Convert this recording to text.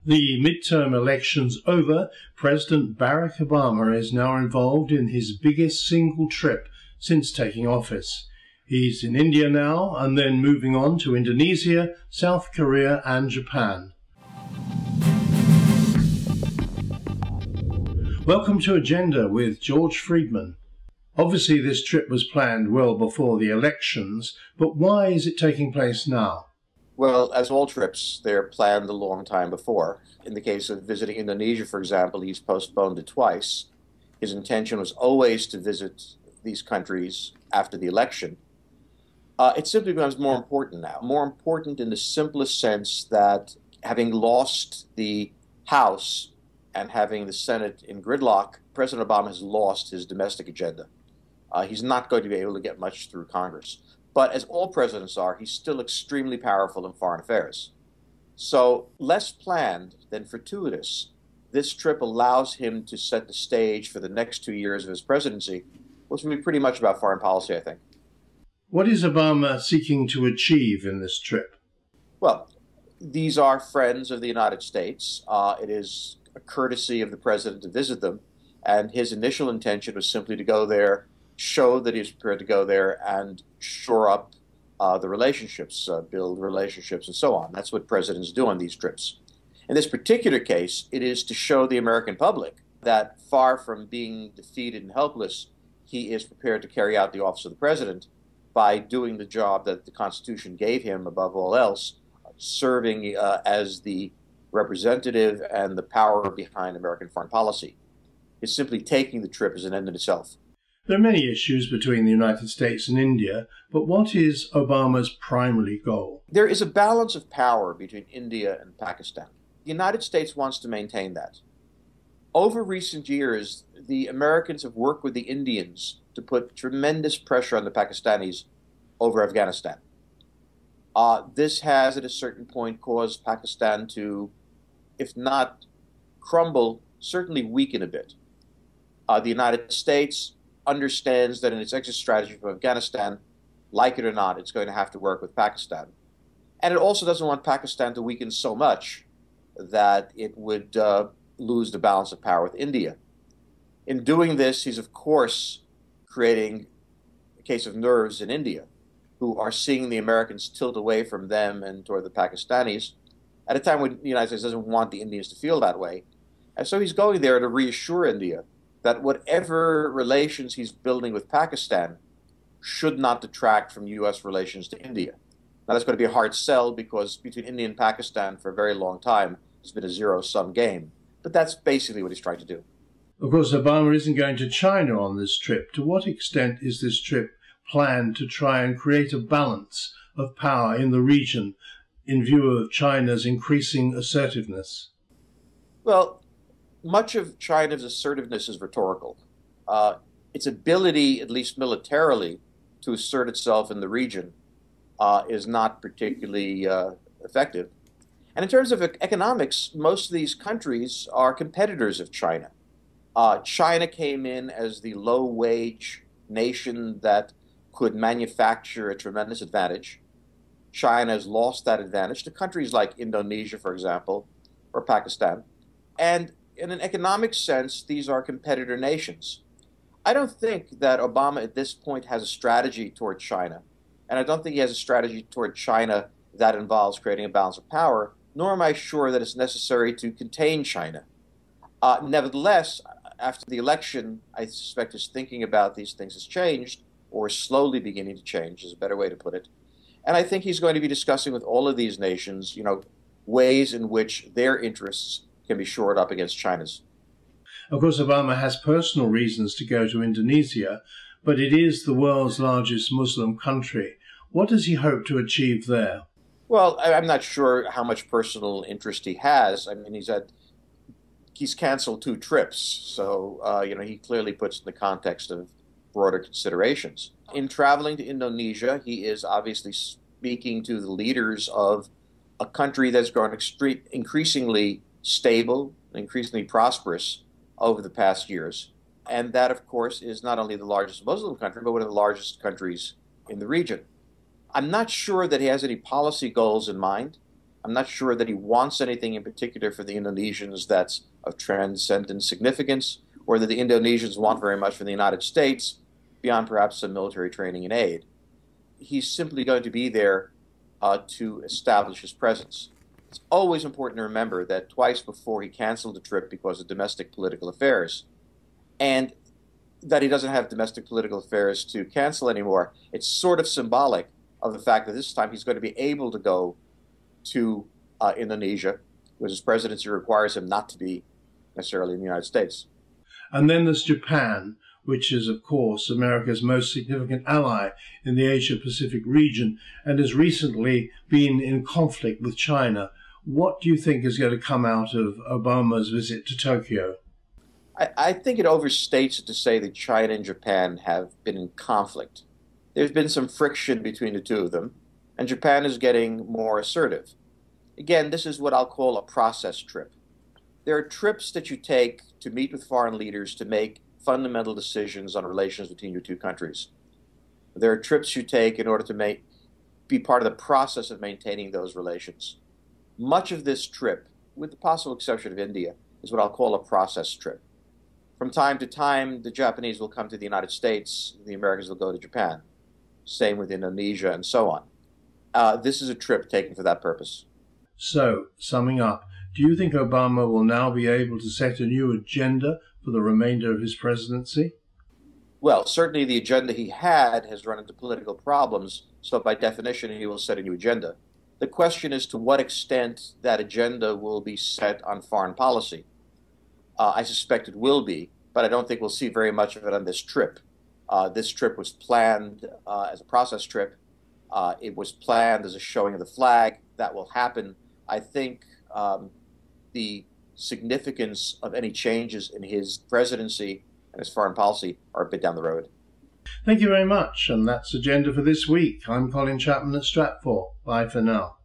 The midterm elections over, President Barack Obama is now involved in his biggest single trip since taking office. He's in India now and then moving on to Indonesia, South Korea and Japan. Welcome to Agenda with George Friedman. Obviously this trip was planned well before the elections, but why is it taking place now? Well, as all trips, they're planned a long time before. In the case of visiting Indonesia, for example, he's postponed it twice. His intention was always to visit these countries after the election. It simply becomes more important now. More important in the simplest sense that having lost the House and having the Senate in gridlock, President Obama has lost his domestic agenda. He's not going to be able to get much through Congress. But as all presidents are, he's still extremely powerful in foreign affairs. So less planned than fortuitous, this trip allows him to set the stage for the next 2 years of his presidency, which will be pretty much about foreign policy, I think. What is Obama seeking to achieve in this trip? Well, these are friends of the United States. It is a courtesy of the president to visit them, and his initial intention was simply to go there, show that he's prepared to go there and shore up the relationships, build relationships, and so on. That's what presidents do on these trips. In this particular case, it is to show the American public that far from being defeated and helpless, he is prepared to carry out the office of the president by doing the job that the Constitution gave him above all else, serving as the representative and the power behind American foreign policy. It's simply taking the trip as an end in itself. There are many issues between the United States and India, but what is Obama's primary goal? There is a balance of power between India and Pakistan. The United States wants to maintain that. Over recent years, the Americans have worked with the Indians to put tremendous pressure on the Pakistanis over Afghanistan. This has, at a certain point, caused Pakistan to, if not crumble, certainly weaken a bit. The United States understands that in its exit strategy from Afghanistan, like it or not, it's going to have to work with Pakistan. And it also doesn't want Pakistan to weaken so much that it would lose the balance of power with India. In doing this, he's of course creating a case of nerves in India, who are seeing the Americans tilt away from them and toward the Pakistanis at a time when the United States doesn't want the Indians to feel that way. And so he's going there to reassure India that whatever relations he's building with Pakistan should not detract from U.S. relations to India. Now, that's going to be a hard sell because between India and Pakistan for a very long time, it's been a zero-sum game. But that's basically what he's trying to do. Of course, Obama isn't going to China on this trip. To what extent is this trip planned to try and create a balance of power in the region in view of China's increasing assertiveness? Well, much of China's assertiveness is rhetorical. Its ability, at least militarily, to assert itself in the region is not particularly effective. And in terms of economics, most of these countries are competitors of China. China came in as the low-wage nation that could manufacture a tremendous advantage. China has lost that advantage to countries like Indonesia, for example, or Pakistan. And in an economic sense, these are competitor nations. I don't think that Obama at this point has a strategy toward China, and I don't think he has a strategy toward China that involves creating a balance of power, nor am I sure that it's necessary to contain China. Nevertheless, after the election, I suspect his thinking about these things has changed, or is slowly beginning to change, is a better way to put it. And I think he's going to be discussing with all of these nations, ways in which their interests can be shored up against China's. Of course, Obama has personal reasons to go to Indonesia, but it is the world's largest Muslim country. What does he hope to achieve there? Well, I'm not sure how much personal interest he has. I mean, he's canceled 2 trips, so he clearly puts in the context of broader considerations. In traveling to Indonesia, he is obviously speaking to the leaders of a country that's grown increasingly stable, increasingly prosperous over the past years. And that, of course, is not only the largest Muslim country, but one of the largest countries in the region. I'm not sure that he has any policy goals in mind. I'm not sure that he wants anything in particular for the Indonesians that's of transcendent significance, or that the Indonesians want very much from the United States, beyond perhaps some military training and aid. He's simply going to be there to establish his presence. It's always important to remember that twice before he canceled the trip because of domestic political affairs, and that he doesn't have domestic political affairs to cancel anymore. It's sort of symbolic of the fact that this time he's going to be able to go to Indonesia, because his presidency requires him not to be necessarily in the United States. And then there's Japan, which is, of course, America's most significant ally in the Asia-Pacific region and has recently been in conflict with China. What do you think is going to come out of Obama's visit to Tokyo? I think it overstates it to say that China and Japan have been in conflict. There's been some friction between the two of them, and Japan is getting more assertive. Again, this is what I'll call a process trip. There are trips that you take to meet with foreign leaders to make fundamental decisions on relations between your two countries. There are trips you take in order to be part of the process of maintaining those relations. Much of this trip, with the possible exception of India, is what I'll call a process trip. From time to time, the Japanese will come to the United States, the Americans will go to Japan. Same with Indonesia and so on. This is a trip taken for that purpose. So, summing up, do you think Obama will now be able to set a new agenda for the remainder of his presidency? Well, certainly the agenda he had has run into political problems, so by definition he will set a new agenda. The question is to what extent that agenda will be set on foreign policy. I suspect it will be, but I don't think we'll see very much of it on this trip. This trip was planned as a process trip. It was planned as a showing of the flag. That will happen. I think the significance of any changes in his presidency and his foreign policy are a bit down the road. Thank you very much, and that's Agenda for this week. I'm Colin Chapman at Stratfor. Bye for now.